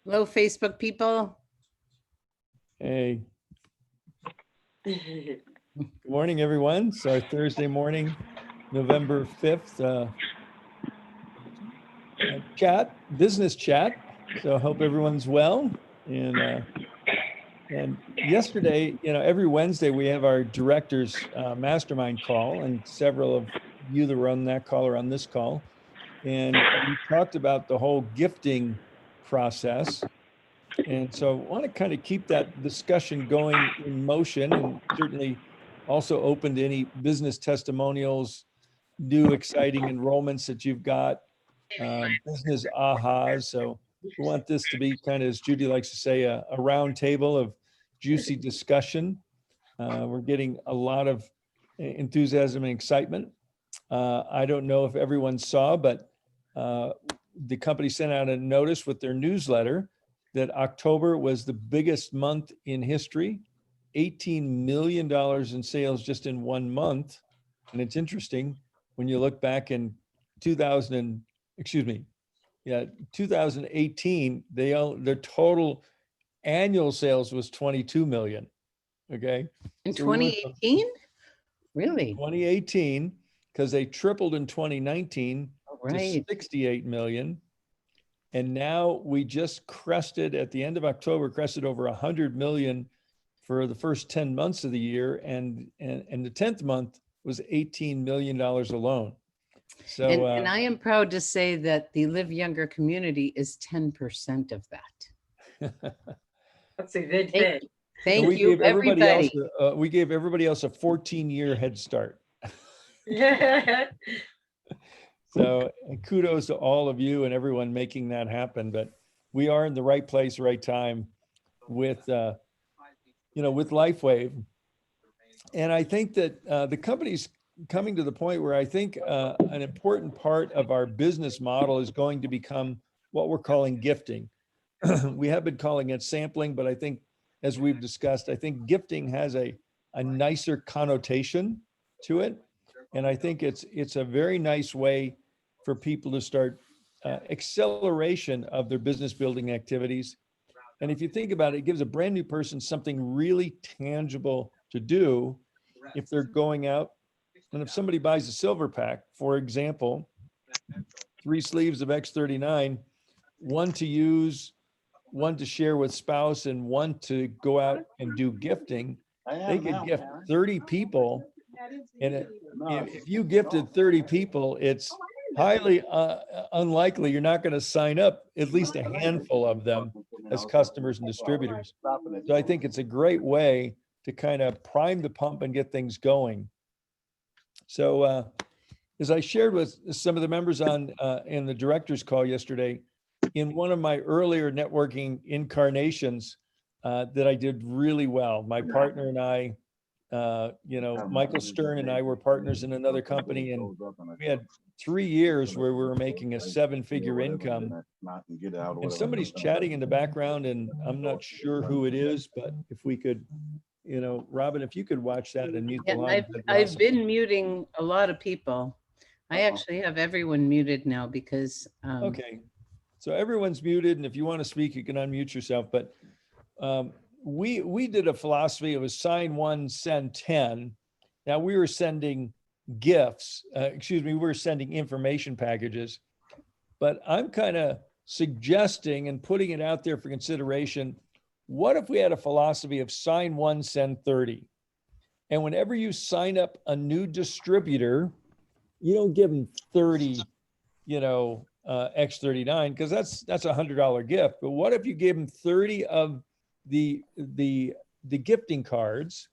Hello, Facebook people. Hey, good morning, everyone. It's our Thursday morning, November 5th business chat. So I hope everyone's well. And yesterday, every Wednesday we have our directors mastermind call, and several of you that were on that call are on this call. And we talked about the whole gifting process. And so I want to kind of keep that discussion going in motion, and certainly also open to any business testimonials, new exciting enrollments that you've got, business ahas. So we want this to be kind of, as Judy likes to say, a round table of juicy discussion. We're getting a lot of enthusiasm and excitement. I don't know if everyone saw, but the company sent out a notice with their newsletter that October was the biggest month in history, $18 million in sales just in 1 month. And it's interesting when you look back in 2018, their total annual sales was 22 million. Okay. In So we went from 2018? Really? 2018, because they tripled in 2019 to Right. 68 million. And now we just crested at the end of October, crested over 100 million for the first 10 months of the year. And the 10th month was $18 million alone. So, And I am proud to say that the Live Younger community is 10% of that. That's a good hit. Thank you, everybody. We gave everybody else a 14-year head start. So kudos to all of you and everyone making that happen. But we are in the right place, right time with LifeWave. And I think that the company's coming to the point where I think an important part of our business model is going to become what we're calling gifting. We have been calling it sampling, but I think, as we've discussed, I think gifting has a nicer connotation to it. And I think it's a very nice way for people to start acceleration of their business building activities. And if you think about it, it gives a brand new person something really tangible to do if they're going out. And if somebody buys a silver pack, for example, 3 sleeves of X39, 1 to use, 1 to share with spouse, and 1 to go out and do gifting, they could gift 30 people. And if you gifted 30 people, it's highly unlikely you're not going to sign up at least a handful of them as customers and distributors. So I think it's a great way to kind of prime the pump and get things going. So as I shared with some of the members in the director's call yesterday, in one of my earlier networking incarnations that I did really well, my partner and I, Michael Stern and I were partners in another company, and we had 3 years where we were making a 7-figure income. And somebody's chatting in the background, and I'm not sure who it is, but if we could, Robin, if you could watch that and mute the line. I've been muting a lot of people. I actually have everyone muted now because. Okay, so everyone's muted, and if you want to speak, you can unmute yourself. But we did a philosophy. It was sign 1, send 10. Now we were sending gifts. We were sending information packages. But I'm kind of suggesting and putting it out there for consideration. What if we had a philosophy of sign 1, send 30? And whenever you sign up a new distributor, you don't give them 30, X39, because that's a $100 gift. But what if you gave them 30 of the gifting cards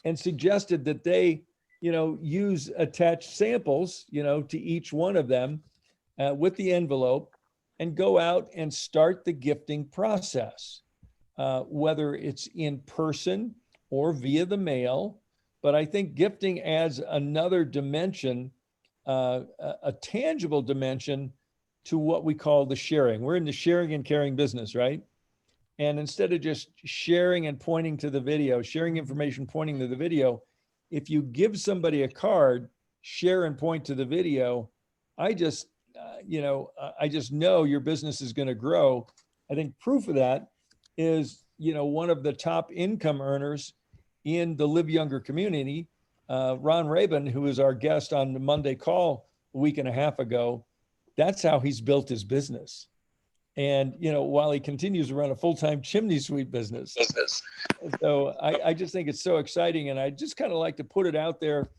and suggested that they, use attached samples, to each one of them with the envelope, and go out and start the gifting process, whether it's in person or via the mail. But I think gifting adds another dimension, a tangible dimension to what we call the sharing. We're in the sharing and caring business, right? And instead of just sharing and pointing to the video, sharing information, pointing to the video, if you give somebody a card, share and point to the video, I just know your business is going to grow. I think proof of that is, one of the top income earners in the Live Younger community, Ron Rabin, who was our guest on the Monday call a week and a half ago. That's how he's built his business. And, while he continues to run a full-time chimney sweep business. So I just think it's so exciting. And I just kind of like to put it out there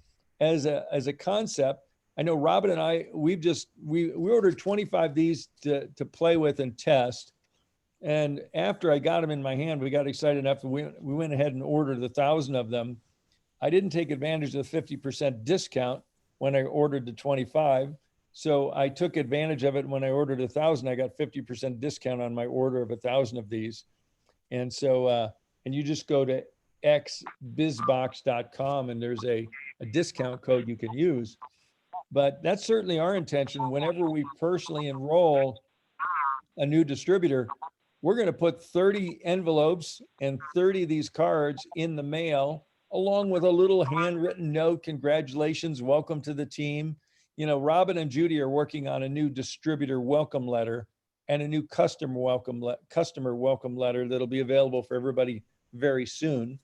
as a concept. I know Robin and I, we ordered 25 of these to play with and test. And after I got them in my hand, we got excited enough that we went ahead and ordered 1,000 of them. I didn't take advantage of the 50% discount when I ordered the 25. So I took advantage of it. When I ordered 1,000, I got 50% discount on my order of 1,000 of these. And so, and you just go to xbizbox.com and there's a discount code you can use. But that's certainly our intention. Whenever we personally enroll a new distributor, we're going to put 30 envelopes and 30 of these cards in the mail, along with a little handwritten note. Congratulations, welcome to the team. Robin and Judy are working on a new distributor welcome letter and a new customer welcome letter that'll be available for everybody very soon.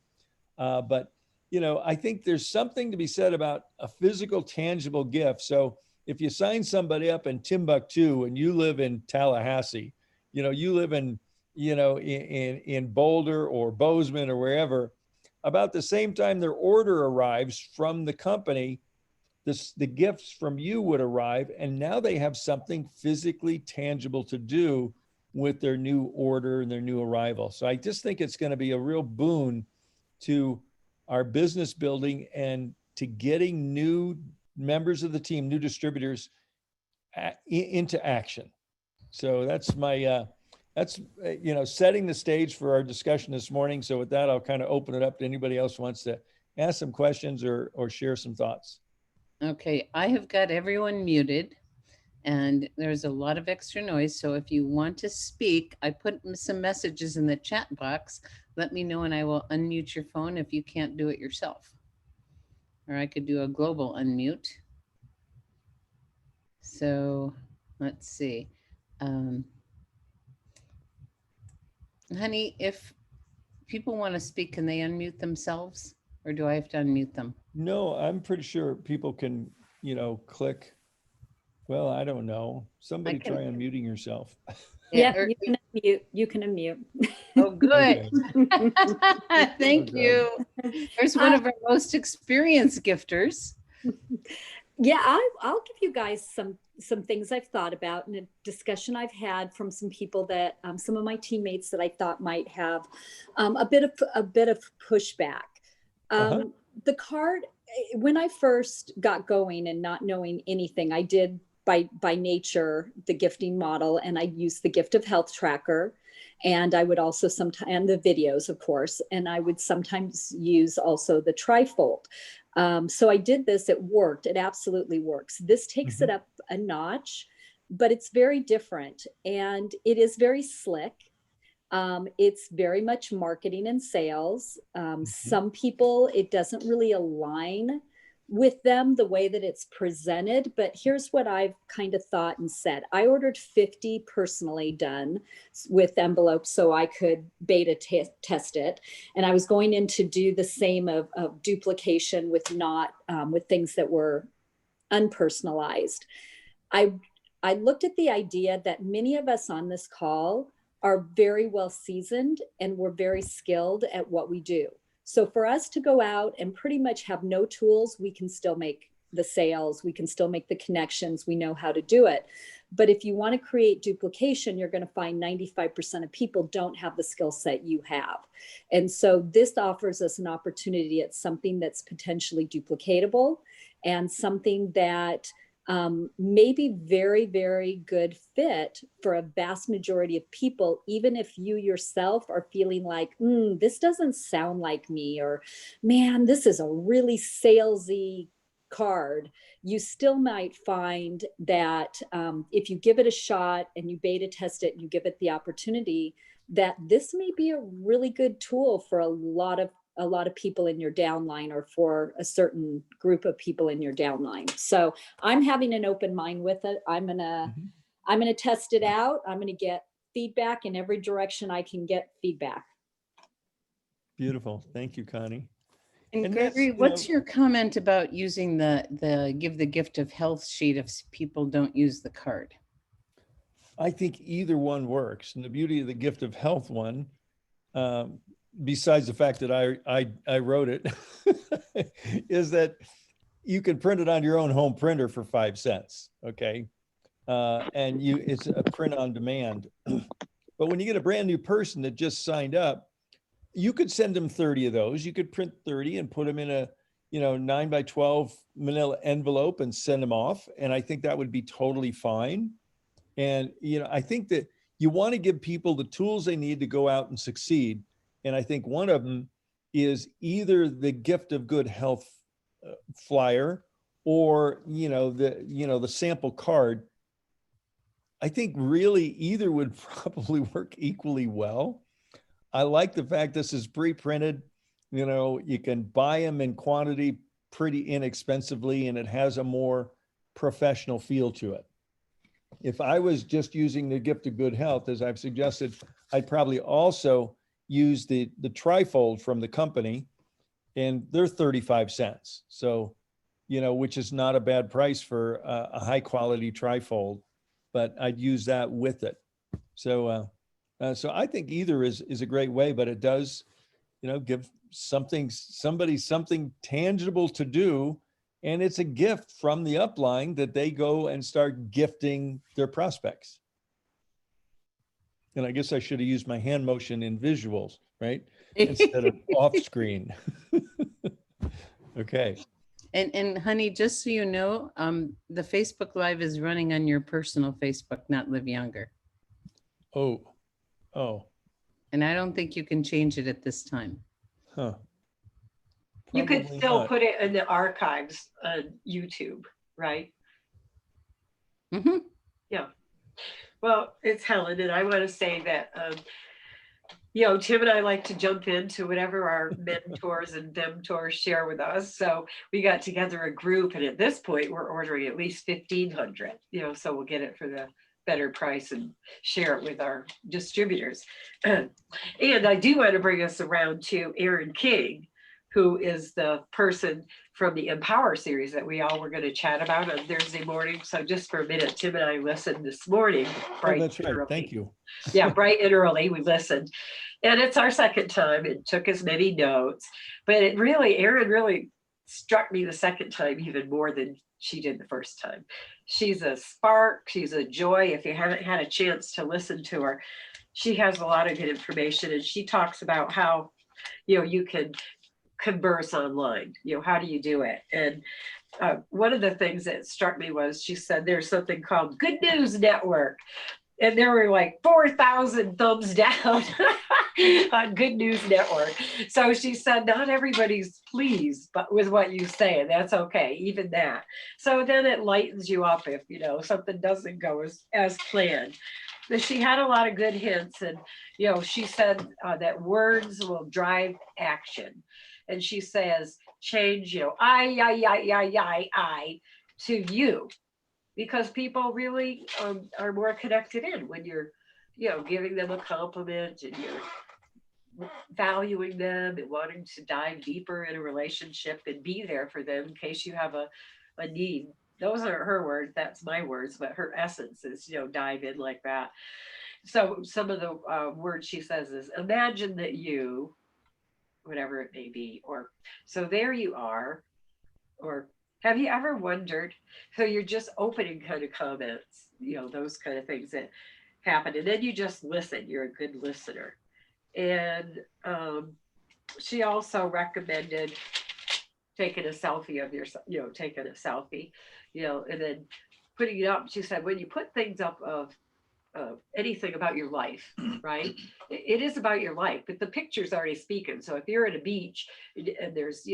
But I think there's something to be said about a physical, tangible gift. So if you sign somebody up in Timbuktu and you live in Tallahassee, you live in Boulder or Bozeman or wherever, about the same time their order arrives from the company, the gifts from you would arrive, and now they have something physically tangible to do with their new order and their new arrival. So I just think it's going to be a real boon to our business building and to getting new members of the team, new distributors into action. So that's my, setting the stage for our discussion this morning. So with that, I'll kind of open it up to anybody else who wants to ask some questions or share some thoughts. Okay, I have got everyone muted and there's a lot of extra noise. So if you want to speak, I put some messages in the chat box. Let me know and I will unmute your phone if you can't do it yourself. Or I could do a global unmute. So let's see. Honey, if people want to speak, can they unmute themselves or do I have to unmute them? No, I'm pretty sure people can, click. Well, I don't know. Somebody try unmuting yourself. Yeah, you can unmute. You can unmute. Oh, good. Okay. Thank you. There's one of our most experienced gifters. Yeah, I'll give you guys some things I've thought about and a discussion I've had from some people that some of my teammates that I thought might have a bit of pushback. The card, when I first got going and not knowing anything, I did by nature the gifting model, and I used the Gift of Health tracker, and I would also sometimes, and the videos, of course, and I would sometimes use also the trifold. So I did this, it worked, it absolutely works. This takes it up a notch, but it's very different and it is very slick. It's very much marketing and sales. Some people, it doesn't really align with them the way that it's presented, but here's what I've kind of thought and said. I ordered 50 personally done with envelopes so I could beta test it. And I was going in to do the same of duplication with with things that were unpersonalized. I looked at the idea that many of us on this call are very well seasoned and we're very skilled at what we do. So for us to go out and pretty much have no tools, we can still make the sales, we can still make the connections, we know how to do it. But if you want to create duplication, you're going to find 95% of people don't have the skill set you have. And so this offers us an opportunity at something that's potentially duplicatable and something that may be very, very good fit for a vast majority of people, even if you yourself are feeling like, this doesn't sound like me, or man, this is a really salesy card. You still might find that if you give it a shot and you beta test it and you give it the opportunity, that this may be a really good tool for a lot of people in your downline or for a certain group of people in your downline. So I'm having an open mind with it. I'm gonna test it out. I'm gonna get feedback in every direction I can get feedback. Beautiful. Thank you, Connie. And And that's, Gregory, you what's know, your comment about using the give the gift of health sheet if people don't use the card? I think either one works. And the beauty of the gift of health one, besides the fact that I wrote it, is that you can print it on your own home printer for 5 cents. Okay. And it's a print on demand. But when you get a brand new person that just signed up, you could send them 30 of those. You could print 30 and put them in a, 9x12 manila envelope and send them off. And I think that would be totally fine. And, I think that you want to give people the tools they need to go out and succeed. And I think one of them is either the gift of good health flyer or, the sample card. I think really either would probably work equally well. I like the fact this is pre-printed. You can buy them in quantity pretty inexpensively, and it has a more professional feel to it. If I was just using the gift of good health, as I've suggested, I'd probably also use the trifold from the company, and they're 35 cents. So, which is not a bad price for a high quality trifold, but I'd use that with it. So I think either is a great way, but it does, give somebody something tangible to do. And it's a gift from the upline that they go and start gifting their prospects. And I guess I should have used my hand motion in visuals, right? Instead of off screen. Okay. And honey, just so you know, the Facebook Live is running on your personal Facebook, not Live Younger. Oh. And I don't think you can change it at this time. Huh. You could Probably still not. put it in the archives on YouTube, right? Mhm. Yeah. Well, it's Helen, and I want to say that, Tim and I like to jump into whatever our mentors and femtors share with us. So we got together a group, and at this point, we're ordering at least 1,500, so we'll get it for the better price and share it with our distributors. And I do want to bring us around to Aaron King, who is the person from the Empower series that we all were going to chat about on Thursday morning. So just for a minute, Tim and I listened this morning. Oh, that's right. Thank you. Yeah, bright and early, we listened. And it's our second time and took as many notes. But Erin really struck me the second time even more than she did the first time. She's a spark. She's a joy. If you haven't had a chance to listen to her, she has a lot of good information. And she talks about how, you can converse online. How do you do it? And one of the things that struck me was she said there's something called Good News Network. And there were like 4,000 thumbs down on Good News Network. So she said, not everybody's pleased but with what you say, and that's okay, even that. So then it lightens you up if, something doesn't go as planned. But she had a lot of good hints, and, she said that words will drive action. And she says, change, I to you. Because people really are more connected in when you're, giving them a compliment and you're valuing them and wanting to dive deeper in a relationship and be there for them in case you have a need. Those are her words. That's my words, but her essence is, dive in like that. So some of the words she says is imagine that you, whatever it may be, or so there you are, or have you ever wondered? So you're just opening kind of comments, those kind of things that happen. And then you just listen. You're a good listener. And she also recommended taking a selfie of yourself, taking a selfie, and then putting it up. She said, when you put things up of anything about your life, right? It is about your life, but the picture's already speaking. So if you're at a beach and there's,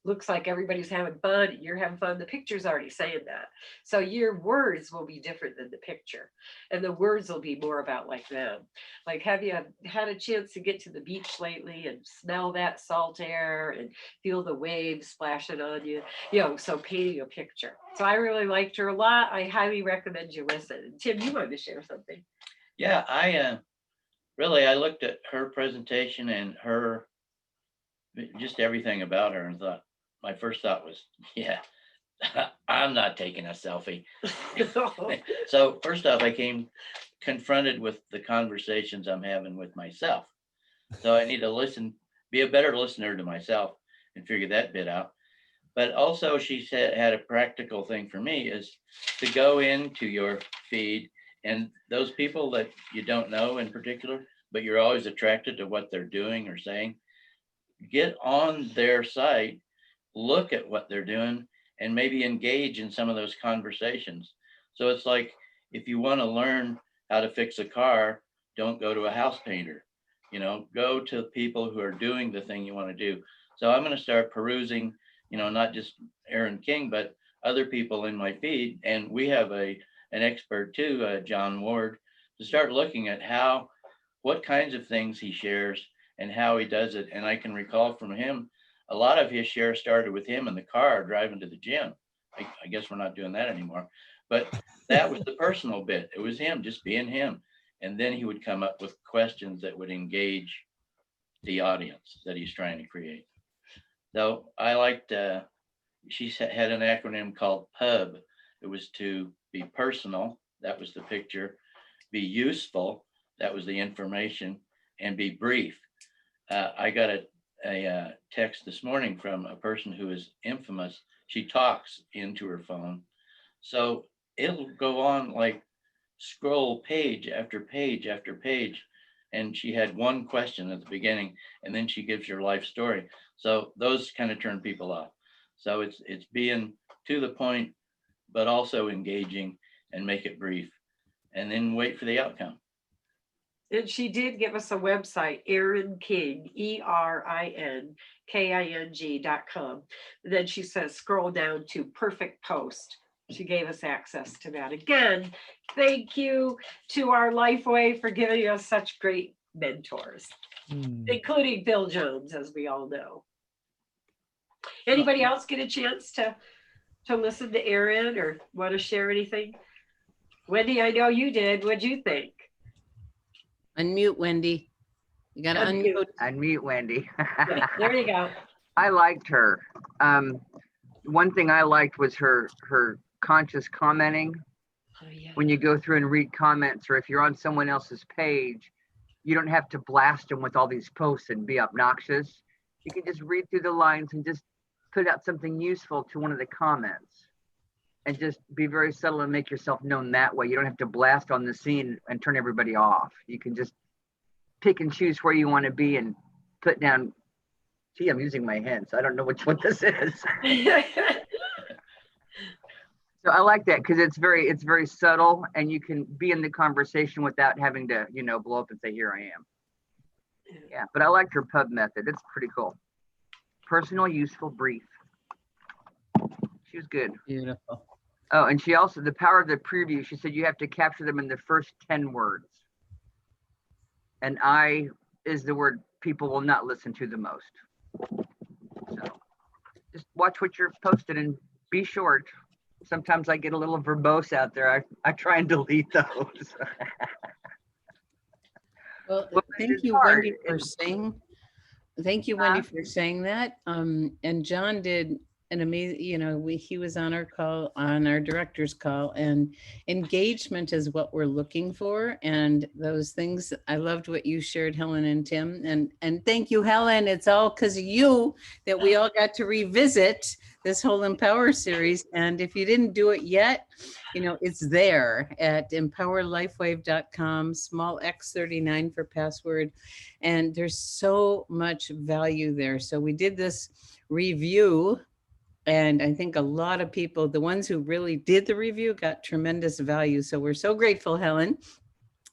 looks like everybody's having fun and you're having fun, the picture's already saying that. So your words will be different than the picture, and the words will be more about like them. Like, have you had a chance to get to the beach lately and smell that salt air and feel the waves splashing on you? So painting a picture. So I really liked her a lot. I highly recommend you listen. And Tim, you wanted to share something. Yeah, I really, I looked at her presentation and her, just everything about her and thought, my first thought was, yeah, I'm not taking a selfie. So first off, I came confronted with the conversations I'm having with myself. So I need to listen, be a better listener to myself and figure that bit out. But also she said, had a practical thing for me is to go into your feed and those people that you don't know in particular, but you're always attracted to what they're doing or saying, get on their site, look at what they're doing, and maybe engage in some of those conversations. So it's like, if you want to learn how to fix a car, don't go to a house painter, go to people who are doing the thing you want to do. So I'm going to start perusing, not just Aaron King, but other people in my feed. And we have an expert too, John Ward, to start looking at what kinds of things he shares and how he does it. And I can recall from him, a lot of his share started with him in the car driving to the gym. I guess we're not doing that anymore, but that was the personal bit. It was him just being him. And then he would come up with questions that would engage the audience that he's trying to create. So I liked, she had an acronym called PUB. It was to be personal. That was the picture. Be useful. That was the information. And be brief. I got a text this morning from a person who is infamous. She talks into her phone. So it'll go on like scroll page after page after page. And she had one question at the beginning, and then she gives your life story. So those kind of turn people off. So it's being to the point, but also engaging, and make it brief, and then wait for the outcome. And she did give us a website, Erin King, ERINKING.com. Then she says, scroll down to perfect post. She gave us access to that. Again, thank you to our Lifeway for giving us such great mentors, including Bill Jones, as we all know. Anybody else get a chance to listen to Erin or want to share anything? Wendy, I know you did. What'd you think? Unmute, Wendy. You got to unmute. Unmute Wendy. Yeah, there you go. I liked her. One thing I liked was her conscious commenting. Oh, yeah. When you go through and read comments, or if you're on someone else's page, you don't have to blast them with all these posts and be obnoxious. You can just read through the lines and just put out something useful to one of the comments, and just be very subtle and make yourself known that way. You don't have to blast on the scene and turn everybody off. You can just pick and choose where you want to be and put down. Gee, I'm using my hands. I don't know what this is. So I like that because it's very subtle, and you can be in the conversation without having to, blow up and say, here I am. Yeah, but I liked her pub method. It's pretty cool. Personal, useful, brief. She was good. Beautiful. Oh, and she also, the power of the preview, she said you have to capture them in the first 10 words. And I is the word people will not listen to the most. So just watch what you're posting and be short. Sometimes I get a little verbose out there. I try and delete those. Well, Well, thank it's you, hard. Wendy, for saying. Thank you, Wendy, for saying that. And John did an amazing, he was on our call, on our director's call, and engagement is what we're looking for. And those things, I loved what you shared, Helen and Tim. And thank you, Helen. It's all because of you that we all got to revisit this whole Empower series. And if you didn't do it yet, it's there at empowerlifewave.com, small x39 for password. And there's so much value there. So we did this review, and I think a lot of people, the ones who really did the review, got tremendous value. So we're so grateful, Helen.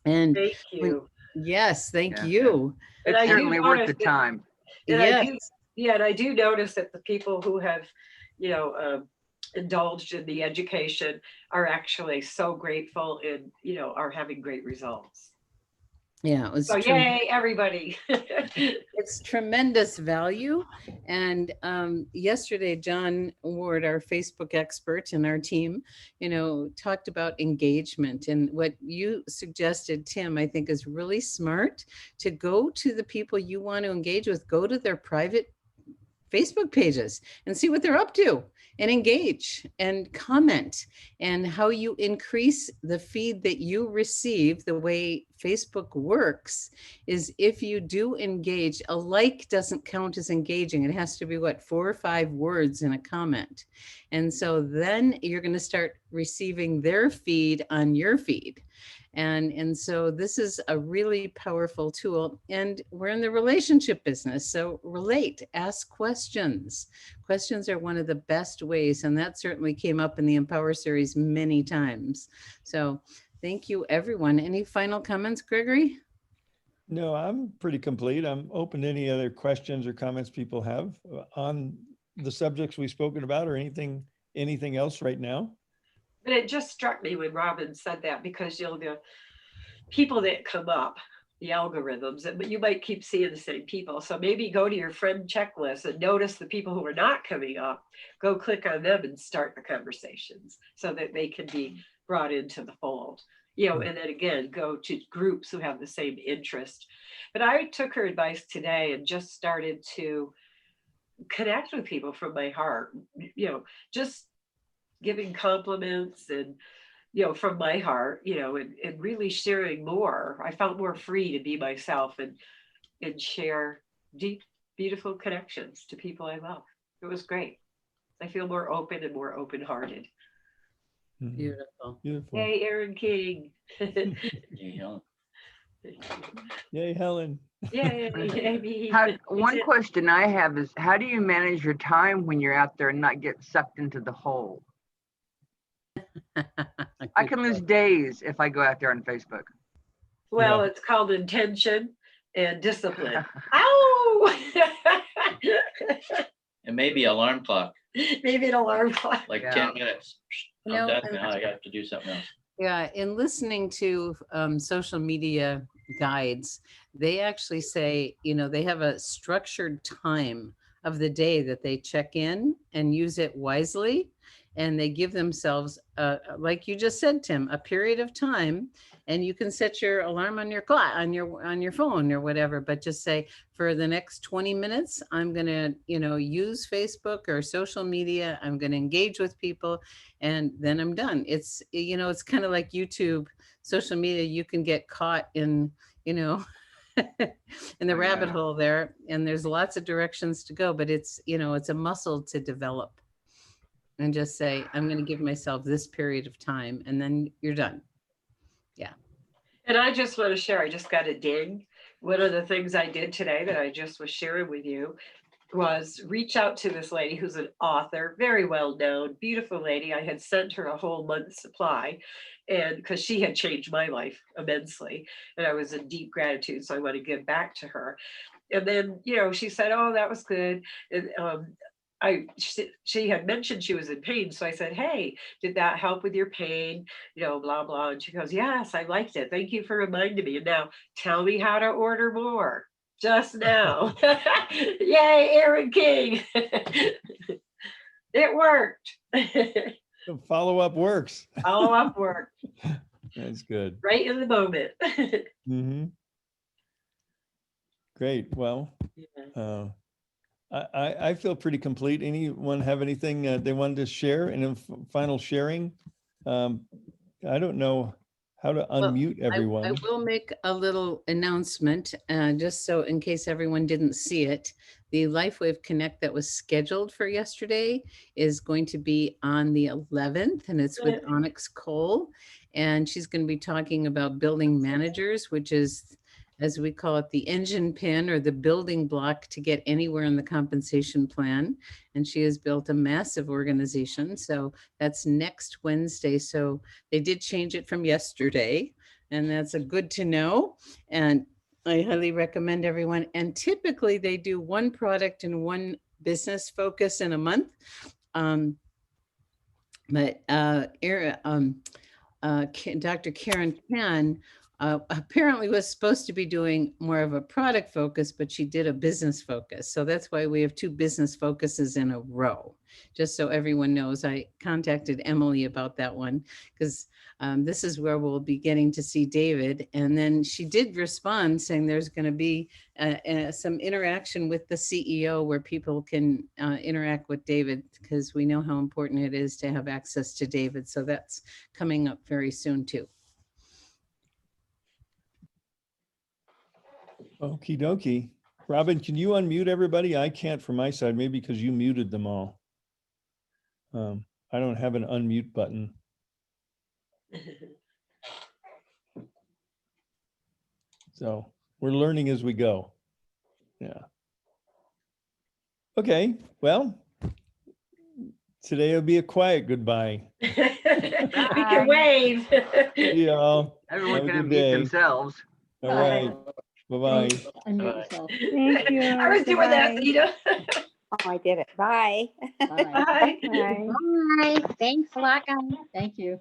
And Thank you. yes, thank Yeah. you. And It's I do certainly worth the notice that- time. And Yes. I do notice that the people who have, indulged in the education are actually so grateful and, are having great results. Yeah, it was So yay, everybody. it's tremendous value. And yesterday, John Ward, our Facebook expert in our team, talked about engagement. And what you suggested, Tim, I think is really smart, to go to the people you want to engage with, go to their private Facebook pages and see what they're up to, and engage and comment. And how you increase the feed that you receive, the way Facebook works is, if you do engage, a like doesn't count as engaging. It has to be 4 or 5 words in a comment. And so then you're going to start receiving their feed on your feed. And so this is a really powerful tool. And we're in the relationship business. So relate, ask questions. Questions are one of the best ways. And that certainly came up in the Empower series many times. So thank you, everyone. Any final comments, Gregory? No, I'm pretty complete. I'm open to any other questions or comments people have on the subjects we've spoken about, or anything else right now. But it just struck me when Robin said that, because the people that come up, the algorithms, but you might keep seeing the same people. So maybe go to your friend checklist and notice the people who are not coming up, go click on them and start the conversations so that they can be brought into the fold. And then again, go to groups who have the same interest. But I took her advice today and just started to connect with people from my heart, just giving compliments and from my heart, and really sharing more. I felt more free to be myself and share deep, beautiful connections to people I love. It was great. I feel more open and more open-hearted. Beautiful. Beautiful. Yay, Aaron King. Yay, Helen. Yay, Amy. One question I have is, how do you manage your time when you're out there and not get sucked into the hole? I can lose days if I go out there on Facebook. Well, it's called intention and discipline. Ow! And maybe alarm clock, Maybe an alarm clock. like Yeah. 10 minutes. I'm No, done and- now. I have to do something else. Yeah, in listening to social media guides, they actually say, they have a structured time of the day that they check in and use it wisely. And they give themselves, like you just said, Tim, a period of time. And you can set your alarm on your clock, on your phone or whatever, but just say, for the next 20 minutes, I'm going to, use Facebook or social media. I'm going to engage with people, and then I'm done. It's, it's kind of like YouTube, social media. You can get caught in, in the rabbit hole there, and there's lots of directions to go, but it's, it's a muscle to develop. And just say, I'm going to give myself this period of time, and then you're done. Yeah. And I just want to share, I just got a ding. One of the things I did today that I just was sharing with you was reach out to this lady who's an author, very well known, beautiful lady. I had sent her a whole month's supply, and because she had changed my life immensely, and I was in deep gratitude. So I want to give back to her. And then, she said, oh, that was good. And she had mentioned she was in pain. So I said, hey, did that help with your pain? Blah, blah. And she goes, yes, I liked it. Thank you for reminding me. And now tell me how to order more. Just now. Yay, Aaron King. It worked. Follow-up works. Follow-up worked. That's good. Right in the moment. Mm-hmm. Great. Well, I feel pretty complete. Anyone have anything they wanted to share? And in final sharing, I don't know how to unmute everyone. I will make a little announcement, just so in case everyone didn't see it. The LifeWave Connect that was scheduled for yesterday is going to be on the 11th, and it's with Onyx Cole. And she's going to be talking about building managers, which is, as we call it, the engine pin or the building block to get anywhere in the compensation plan. And she has built a massive organization. So that's next Wednesday. So they did change it from yesterday, and that's a good to know. And I highly recommend everyone. And typically they do one product and one business focus in a month. Dr. Karen Pan apparently was supposed to be doing more of a product focus, but she did a business focus. So that's why we have two business focuses in a row. Just so everyone knows, I contacted Emily about that one because this is where we'll be getting to see David. And then she did respond saying there's going to be some interaction with the CEO where people can interact with David, because we know how important it is to have access to David. So that's coming up very soon too. Okie dokie. Robin, can you unmute everybody? I can't from my side, maybe because you muted them all. I don't have an unmute button. So we're learning as we go. Yeah. Okay, well, today will be a quiet goodbye. We can wave. See y'all. Everyone Have a can good unmute day. themselves. All right. Bye-bye. Unmute Bye. yourself. Thank you. I was doing that, Goodbye. Zeta. Oh, I did it. Bye. Bye. Bye. Bye. Bye. Thanks a lot, guys. Thank you.